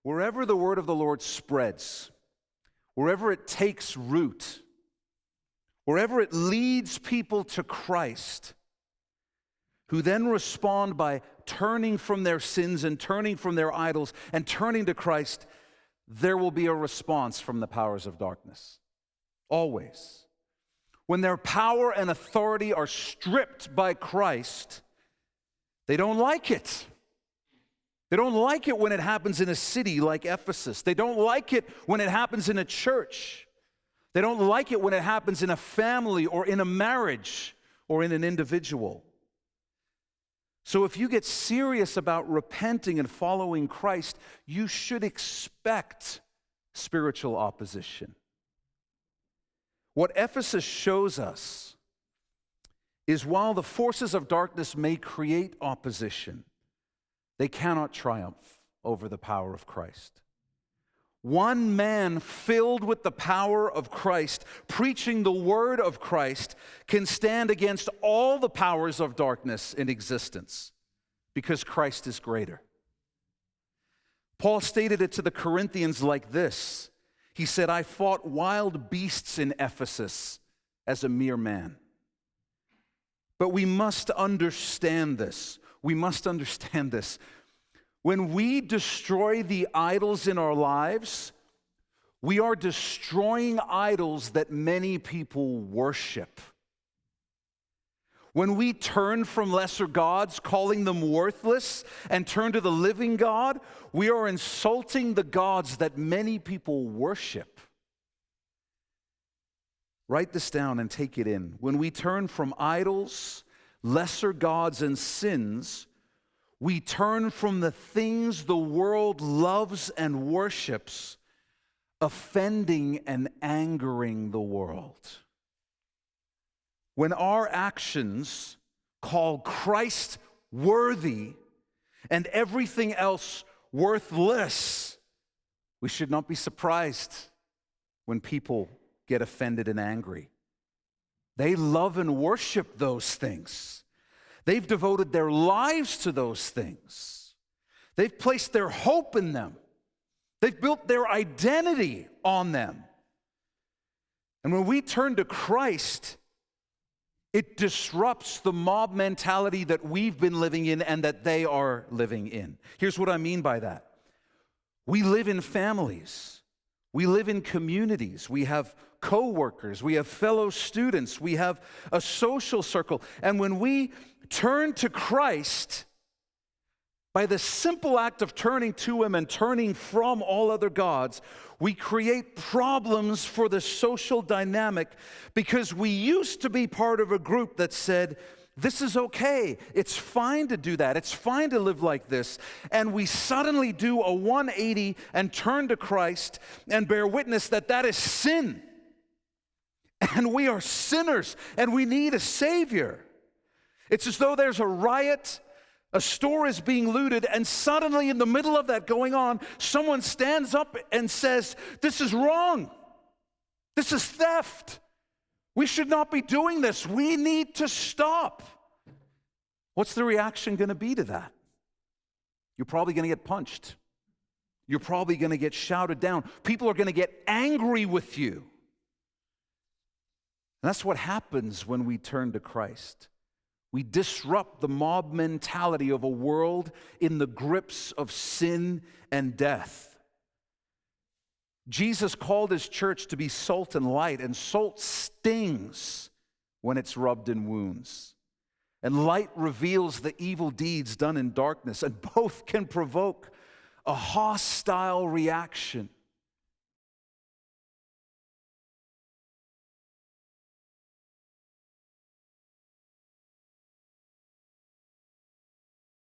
Wherever the word of the Lord spreads, wherever it takes root, wherever it leads people to Christ, who then respond by turning from their sins and turning from their idols and turning to Christ, there will be a response from the powers of darkness. Always. When their power and authority are stripped by Christ, they don't like it. They don't like it when it happens in a city like Ephesus. They don't like it when it happens in a church. They don't like it when it happens in a family or in a marriage or in an individual. So if you get serious about repenting and following Christ, you should expect spiritual opposition. What Ephesus shows us is while the forces of darkness may create opposition, they cannot triumph over the power of Christ. One man filled with the power of Christ, preaching the word of Christ, can stand against all the powers of darkness in existence because Christ is greater. Paul stated it to the Corinthians like this. He said, I fought wild beasts in Ephesus as a mere man. But we must understand this. We must understand this. When we destroy the idols in our lives, we are destroying idols that many people worship. When we turn from lesser gods, calling them worthless, and turn to the living God, we are insulting the gods that many people worship. Write this down and take it in. When we turn from idols, lesser gods, and sins, we turn from the things the world loves and worships, offending and angering the world. When our actions call Christ worthy and everything else worthless, we should not be surprised when people get offended and angry. They love and worship those things. They've devoted their lives to those things. They've placed their hope in them. They've built their identity on them. And when we turn to Christ, it disrupts the mob mentality that we've been living in and that they are living in. Here's what I mean by that. We live in families. We live in communities. We have co-workers. We have fellow students. We have a social circle. And when we turn to Christ, by the simple act of turning to Him and turning from all other gods, we create problems for the social dynamic because we used to be part of a group that said, this is okay, it's fine to do that, it's fine to live like this. And we suddenly do a 180 and turn to Christ and bear witness that that is sin. And we are sinners and we need a Savior. It's as though there's a riot, a store is being looted, and suddenly in the middle of that going on, someone stands up and says, this is wrong. This is theft. We should not be doing this. We need to stop. What's the reaction going to be to that? You're probably going to get punched. You're probably going to get shouted down. People are going to get angry with you. And that's what happens when we turn to Christ. We disrupt the mob mentality of a world in the grips of sin and death. Jesus called His church to be salt and light, and salt stings when it's rubbed in wounds. And light reveals the evil deeds done in darkness, and both can provoke a hostile reaction.